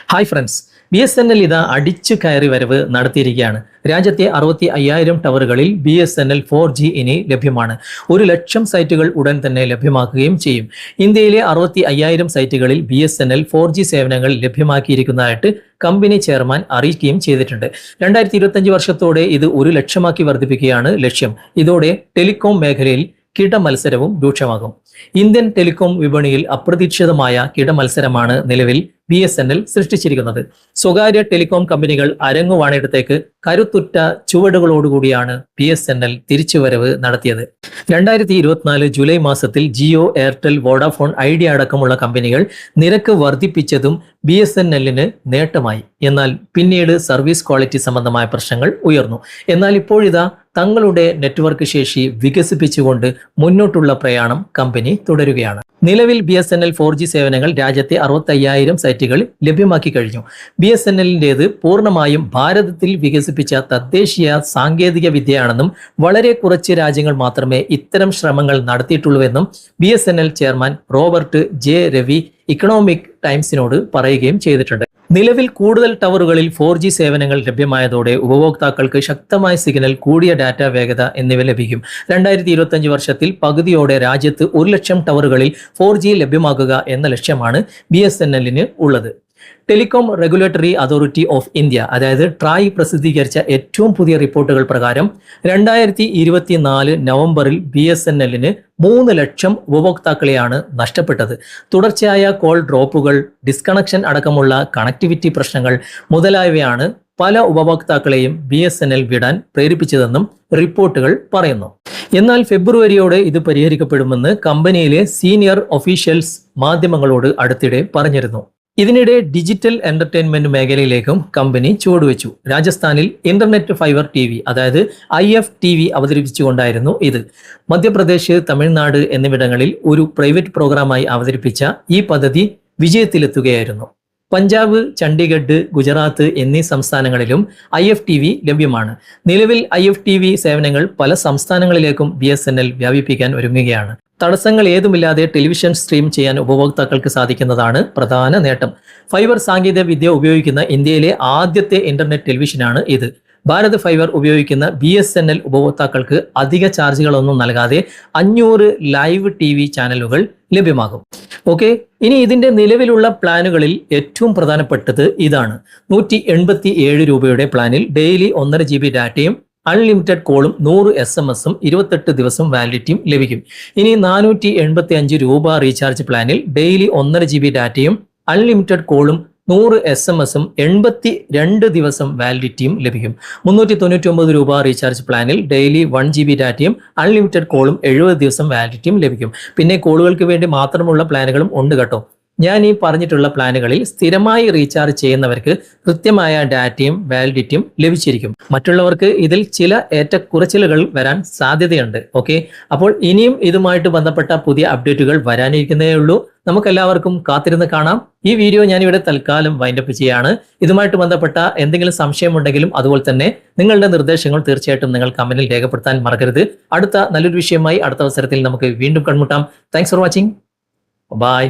Hi friends, BSNL ഇതാ അടിച്ചു കയറി വരവ് നടത്തിയിരിക്കുകയാണ്. രാജ്യത്തെ 65,000 ടവറുകളിൽ BSNL 4G ഇനി ലഭ്യമാണ്. 1,00,000 സൈറ്റുകൾ ഉടൻ തന്നെ ലഭ്യമാക്കുകയും ചെയ്യും. ഇന്ത്യയിലെ 65,000 സൈറ്റുകളിൽ BSNL 4G സേവനങ്ങൾ ലഭ്യമാക്കിയിരിക്കുന്നതായിട്ട് കമ്പനി ചെയർമാൻ അറിയിക്കുകയും ചെയ്തിട്ടുണ്ട്. 2025 വർഷത്തോടെ ഇത് 1,00,000 വർദ്ധിപ്പിക്കുകയാണ് ലക്ഷ്യം. ഇതോടെ ടെലികോം മേഖലയിൽ കിടമത്സരവും രൂക്ഷമാകും. ഇന്ത്യൻ ടെലികോം വിപണിയിൽ അപ്രതീക്ഷിതമായ കിടമത്സരമാണ് നിലവിൽ BSNL സൃഷ്ടിച്ചിരിക്കുന്നത്. സ്വകാര്യ ടെലികോം കമ്പനികൾ അരങ്ങുവാണിടത്തേക്ക് കരുത്തുറ്റ ചുവടുകളോടുകൂടിയാണ് BSNL തിരിച്ചുവരവ് നടത്തിയത്. 2024 ജൂലൈ മാസത്തിൽ ജിയോ, എയർടെൽ, വോഡാഫോൺ, ഐഡിയ അടക്കമുള്ള കമ്പനികൾ നിരക്ക് വർദ്ധിപ്പിച്ചതും BSNLന് നേട്ടമായി. എന്നാൽ പിന്നീട് സർവീസ് ക്വാളിറ്റി സംബന്ധമായ പ്രശ്നങ്ങൾ ഉയർന്നു. എന്നാൽ ഇപ്പോഴിതാ തങ്ങളുടെ നെറ്റ്വർക്ക് ശേഷി വികസിപ്പിച്ചുകൊണ്ട് മുന്നോട്ടുള്ള പ്രയാണം കമ്പനി തുടരുകയാണ്. നിലവിൽ BSNL 4G സേവനങ്ങൾ രാജ്യത്തെ 65,000 സൈറ്റുകൾ ലഭ്യമാക്കി കഴിഞ്ഞു. BSNLന്റേത് പൂർണ്ണമായും ഭാരതത്തിൽ വികസിപ്പിച്ച തദ്ദേശീയ സാങ്കേതിക വിദ്യയാണെന്നും വളരെ കുറച്ച് രാജ്യങ്ങൾ മാത്രമേ ഇത്തരം ശ്രമങ്ങൾ നടത്തിയിട്ടുള്ളൂവെന്നും BSNL chairman Robert J Ravi economic ടൈംസിനോട് പറയുകയും ചെയ്തിട്ടുണ്ട്. നിലവിൽ കൂടുതൽ ടവറുകളിൽ 4G സേവനങ്ങൾ ലഭ്യമായതോടെ ഉപഭോക്താക്കൾക്ക് ശക്തമായ സിഗ്നൽ, കൂടിയ ഡാറ്റ വേഗത എന്നിവ ലഭിക്കും. 2025 വർഷത്തിൽ പകുതിയോടെ രാജ്യത്ത് 1,00,000 ടവറുകളിൽ 4G ലഭ്യമാക്കുക എന്ന ലക്ഷ്യമാണ് BSNLന് ഉള്ളത്. Telecom regulatory authority of India അതായത് ട്രായ് പ്രസിദ്ധീകരിച്ച ഏറ്റവും പുതിയ റിപ്പോർട്ടുകൾ പ്രകാരം 2024 നവംബറിൽ BSNLന് 3,00,000 ഉപഭോക്താക്കളെയാണ് നഷ്ടപ്പെട്ടത്. തുടർച്ചയായ കോൾ ഡ്രോപ്പുകൾ, ഡിസ്കണക്ഷൻ അടക്കമുള്ള കണക്ടിവിറ്റി പ്രശ്നങ്ങൾ മുതലായവയാണ് പല ഉപഭോക്താക്കളെയും BSNL വിടാൻ പ്രേരിപ്പിച്ചതെന്നും റിപ്പോർട്ടുകൾ പറയുന്നു. എന്നാൽ ഫെബ്രുവരിയോടെ ഇത് പരിഹരിക്കപ്പെടുമെന്ന് കമ്പനിയിലെ സീനിയർ ഒഫീഷ്യൽസ് മാധ്യമങ്ങളോട് അടുത്തിടെ പറഞ്ഞിരുന്നു. ഇതിനിടെ ഡിജിറ്റൽ എന്റർടൈൻമെന്റ് മേഖലയിലേക്കും കമ്പനി ചുവടുവെച്ചു. രാജസ്ഥാനിൽ ഇന്റർനെറ്റ് ഫൈബർ TV അതായത് IFTV അവതരിപ്പിച്ചുകൊണ്ടായിരുന്നു ഇത്. മധ്യപ്രദേശ്, തമിഴ്നാട് എന്നിവിടങ്ങളിൽ ഒരു പ്രൈവറ്റ് പ്രോഗ്രാമായി അവതരിപ്പിച്ച ഈ പദ്ധതി വിജയത്തിലെത്തുകയായിരുന്നു. പഞ്ചാബ്, ചണ്ഡീഗഡ്, ഗുജറാത്ത് എന്നീ സംസ്ഥാനങ്ങളിലും IFTV ലഭ്യമാണ്. നിലവിൽ IFTV സേവനങ്ങൾ പല സംസ്ഥാനങ്ങളിലേക്കും BSNL വ്യാപിപ്പിക്കാൻ ഒരുങ്ങുകയാണ്. തടസ്സങ്ങൾ ഏതുമില്ലാതെ ടെലിവിഷൻ സ്ട്രീം ചെയ്യാൻ ഉപഭോക്താക്കൾക്ക് സാധിക്കുന്നതാണ് പ്രധാന നേട്ടം. ഫൈബർ സാങ്കേതിക വിദ്യ ഉപയോഗിക്കുന്ന ഇന്ത്യയിലെ ആദ്യത്തെ ഇന്റർനെറ്റ് ടെലിവിഷനാണ് ഇത്. ഭാരത് ഫൈബർ ഉപയോഗിക്കുന്ന BSNL ഉപഭോക്താക്കൾക്ക് അധിക ചാർജുകളൊന്നും നൽകാതെ 500 ലൈവ് TV ചാനലുകൾ ലഭ്യമാകും. ഓക്കെ, ഇനി ഇതിന്റെ നിലവിലുള്ള പ്ലാനുകളിൽ ഏറ്റവും പ്രധാനപ്പെട്ടത് ഇതാണ്. 187 രൂപയുടെ പ്ലാനിൽ ഡെയിലി 1.5 GB ഡാറ്റയും അൺലിമിറ്റഡ് കോളും 100 SMS-ഉം 28 ദിവസം വാലിഡിറ്റിയും ലഭിക്കും. ഇനി 485 രൂപ റീചാർജ് പ്ലാനിൽ ഡെയിലി 1.5 GB ഡാറ്റയും അൺലിമിറ്റഡ് കോളും 100 SMS-ഉം 82 ദിവസം വാലിഡിറ്റിയും ലഭിക്കും. 399 രൂപ റീചാർജ് പ്ലാനിൽ ഡെയിലി 1 GB ഡാറ്റയും അൺലിമിറ്റഡ് കോളും 70 ദിവസം വാലിഡിറ്റിയും ലഭിക്കും. പിന്നെ കോളുകൾക്ക് വേണ്ടി മാത്രമുള്ള പ്ലാനുകളും ഉണ്ട് കേട്ടോ. ഞാൻ ഈ പറഞ്ഞിട്ടുള്ള പ്ലാനുകളിൽ സ്ഥിരമായി റീചാർജ് ചെയ്യുന്നവർക്ക് കൃത്യമായ ഡാറ്റയും വാലിഡിറ്റിയും ലഭിച്ചിരിക്കും. മറ്റുള്ളവർക്ക് ഇതിൽ ചില ഏറ്റക്കുറച്ചിലുകൾ വരാൻ സാധ്യതയുണ്ട്. ഓക്കെ, അപ്പോൾ ഇനിയും ഇതുമായിട്ട് ബന്ധപ്പെട്ട പുതിയ അപ്ഡേറ്റുകൾ വരാനിരിക്കുന്നതേ ഉള്ളൂ. നമുക്കെല്ലാവർക്കും കാത്തിരുന്ന് കാണാം. ഈ വീഡിയോ ഞാനിവിടെ തൽക്കാലം വൈൻഡപ്പ് ചെയ്യാണ്. ഇതുമായിട്ട് ബന്ധപ്പെട്ട എന്തെങ്കിലും സംശയമുണ്ടെങ്കിലും അതുപോലെ തന്നെ നിങ്ങളുടെ നിർദ്ദേശങ്ങൾ തീർച്ചയായിട്ടും നിങ്ങൾ കമന്റിൽ രേഖപ്പെടുത്താൻ മറക്കരുത്. അടുത്ത നല്ലൊരു വിഷയമായി അടുത്ത അവസരത്തിൽ നമുക്ക് വീണ്ടും കണ്ടുമുട്ടാം. Thanks for watching. ബൈ.